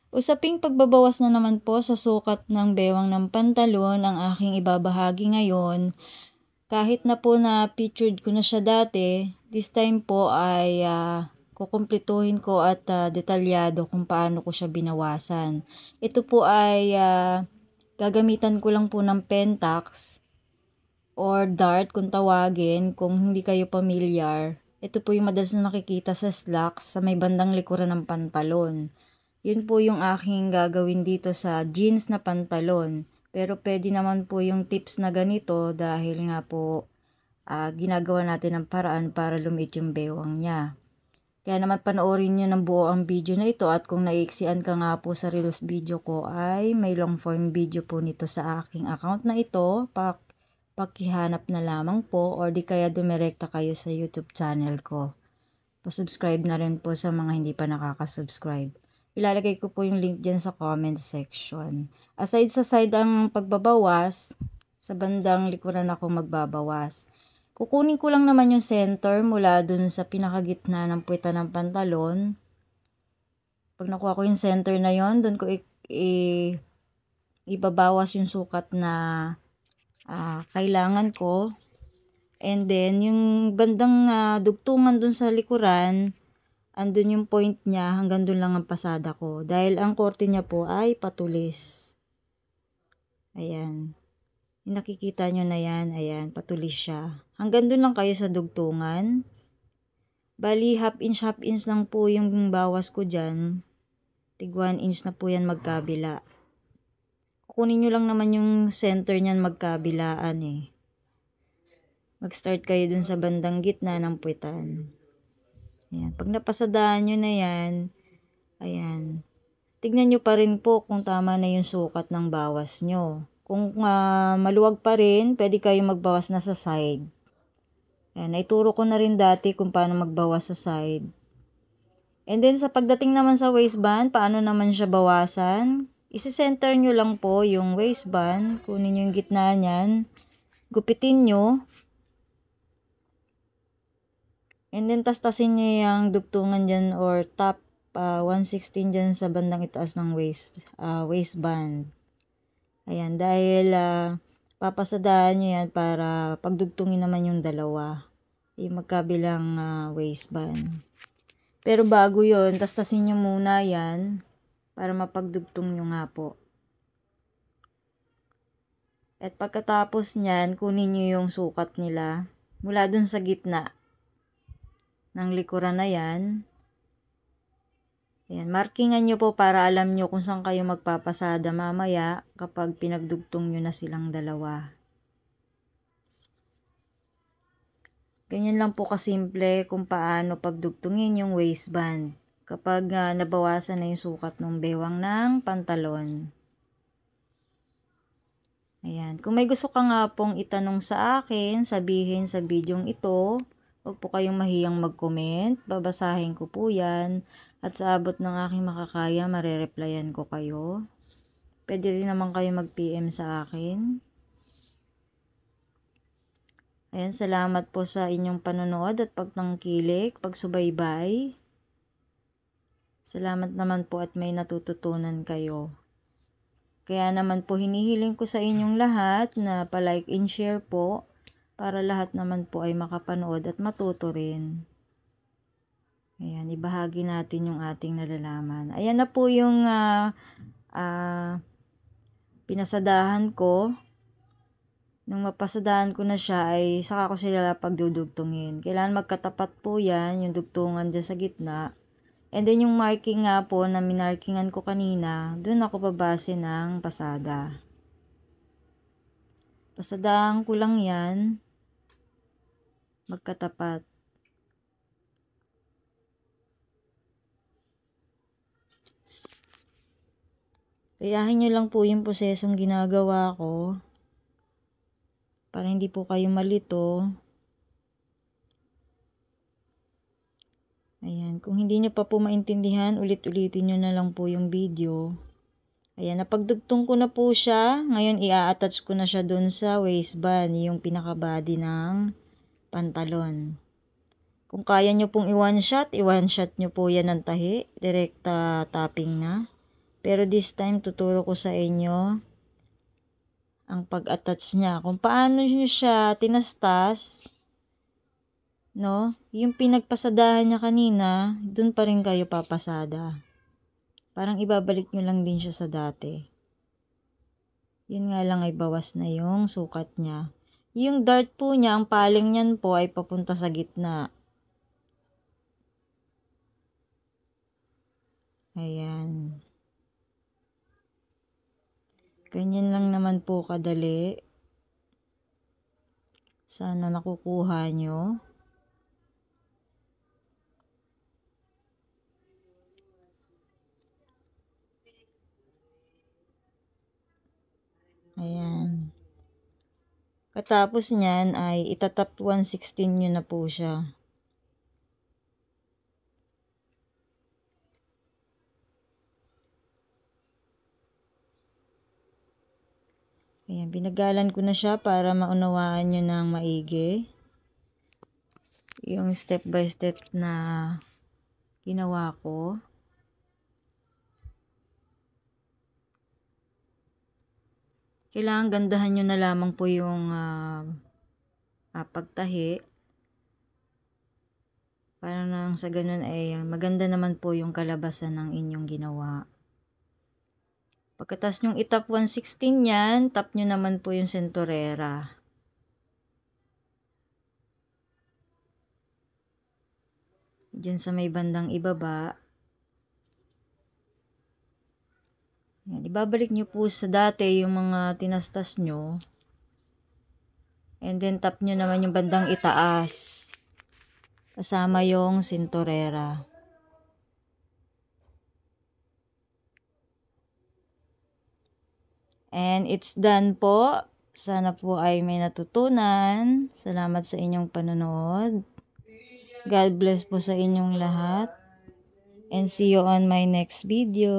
Usaping pagbabawas na naman po sa sukat ng bewang ng pantalon ang aking ibabahagi ngayon. Kahit na po na pictured ko na siya dati, this time po ay kukumplituhin ko at detalyado kung paano ko siya binawasan. Ito po ay gagamitan ko lang po ng Pentax or dart kung tawagin kung hindi kayo pamilyar. Ito po yung madalas na nakikita sa slacks sa may bandang likuran ng pantalon. Yun po yung aking gagawin dito sa jeans na pantalon. Pero pwede naman po yung tips na ganito dahil nga po ginagawa natin ng paraan para lumiit yung bewang niya. Kaya naman panoorin nyo ng buo ang video na ito at kung naiiksian ka nga po sa Reels video ko ay may long form video po nito sa aking account na ito. Pakihanap na lamang po or di kaya dumirekta kayo sa YouTube channel ko. Pasubscribe na rin po sa mga hindi pa nakakasubscribe. Ilalagay ko po yung link dyan sa comment section. Aside sa side ang pagbabawas, sa bandang likuran ako magbabawas. Kukunin ko lang naman yung center mula dun sa pinakagitna ng puweta ng pantalon. Pag nakuha ko yung center na yon, dun ko ibabawas yung sukat na kailangan ko. And then, yung bandang dugtungan dun sa likuran, andun yung point niya, hanggang dun lang ang pasada ko. Dahil ang korte niya po ay patulis. Ayan. Yung nakikita nyo na yan, ayan, patulis siya. Hanggang dun lang kayo sa dugtungan. Bali, half inch lang po yung bawas ko dyan. Tig 1 inch na po yan magkabila. Kukunin nyo lang naman yung center niyan magkabilaan eh. Mag-start kayo dun sa bandang gitna ng puwetan. Ayan. Pag napasadaan nyo na yan, ayan. Tignan nyo pa rin po kung tama na yung sukat ng bawas nyo. Kung maluwag pa rin, pwede kayo magbawas na sa side. Ayan. Naituro ko na rin dati kung paano magbawas sa side. And then sa pagdating naman sa waistband, paano naman siya bawasan? Isi-center nyo lang po yung waistband. Kunin nyo yung gitna niyan. Gupitin nyo. And then, tastasin nyo yung dugtungan dyan or top 1/16 dyan sa bandang itaas ng waistband. Ayan, dahil papasadaan nyo yan para pagdugtungin naman yung dalawa. Yung magkabilang waistband. Pero bago yon, tastasin nyo muna yan para mapagdugtong nyo nga po. At pagkatapos nyan, kunin nyo yung sukat nila mula dun sa gitna ng likuran na yan. Ayan, markingan nyo po para alam nyo kung saan kayo magpapasada mamaya kapag pinagdugtong nyo na silang dalawa. Ganyan lang po kasimple kung paano pagdugtungin yung waistband kapag nabawasan na yung sukat ng bewang ng pantalon. Ayan, kung may gusto ka nga pong itanong sa akin, sabihin sa videong ito, huwag po kayong mahiyang mag-comment, babasahin ko po yan. At sa abot ng aking makakaya, marereplyan ko kayo. Pwede rin naman kayo mag-PM sa akin. Ayan, salamat po sa inyong panonood at pagtangkilik, pagsubaybay. Salamat naman po at may natututunan kayo. Kaya naman po hinihiling ko sa inyong lahat na pa-like and share po para lahat naman po ay makapanood at matuto rin. Ayan, ibahagi natin yung ating nalalaman. Ayan na po yung pinasadahan ko. Nung mapasadahan ko na siya ay saka ko sila pagdudugtungin. Kailangan magkatapat po yan, yung dugtungan dyan sa gitna. And then yung marking nga po na minarkingan ko kanina, dun ako babase ng pasada. Pasadahan ko lang yan. Magkatapat. Kayahin nyo lang po yung prosesong ginagawa ko para hindi po kayo malito. Ayan, kung hindi nyo pa po maintindihan, ulit-ulitin nyo na lang po yung video. Ayan, napagdugtong ko na po siya. Ngayon, i-attach ko na siya dun sa waistband, yung pinaka-body ng pantalon. Kung kaya nyo pong i-one shot nyo po yan ng tahi. Direkta tapping na. Pero this time, tuturo ko sa inyo ang pag-attach niya. Kung paano nyo siya tinastas, no? Yung pinagpasadahan niya kanina, dun pa rin kayo papasada. Parang ibabalik nyo lang din siya sa dati. Yun nga lang ay bawas na yung sukat niya. Yung dart po niya, ang paling niyan po ay papunta sa gitna. Ayan. Ganyan lang naman po kadali. Sana nakukuha nyo. Ayan. Katapos niyan ay itatap 116 nyo na po siya. Ayan, binagalan ko na siya para maunawaan nyo ng maigi. Yung step by step na ginawa ko. Kailangan gandahan nyo na lamang po yung pagtahi. Para nang sa ganun ay maganda naman po yung kalabasan ng inyong ginawa. Pagkatas nyong itap 116 yan, tap nyo naman po yung sentorera. Diyan sa may bandang ibaba. Yan, ibabalik nyo po sa dati yung mga tinastas nyo. And then tap nyo naman yung bandang itaas. Kasama yung sentorera. And it's done po. Sana po ay may natutunan. Salamat sa inyong panonood. God bless po sa inyong lahat. And see you on my next video.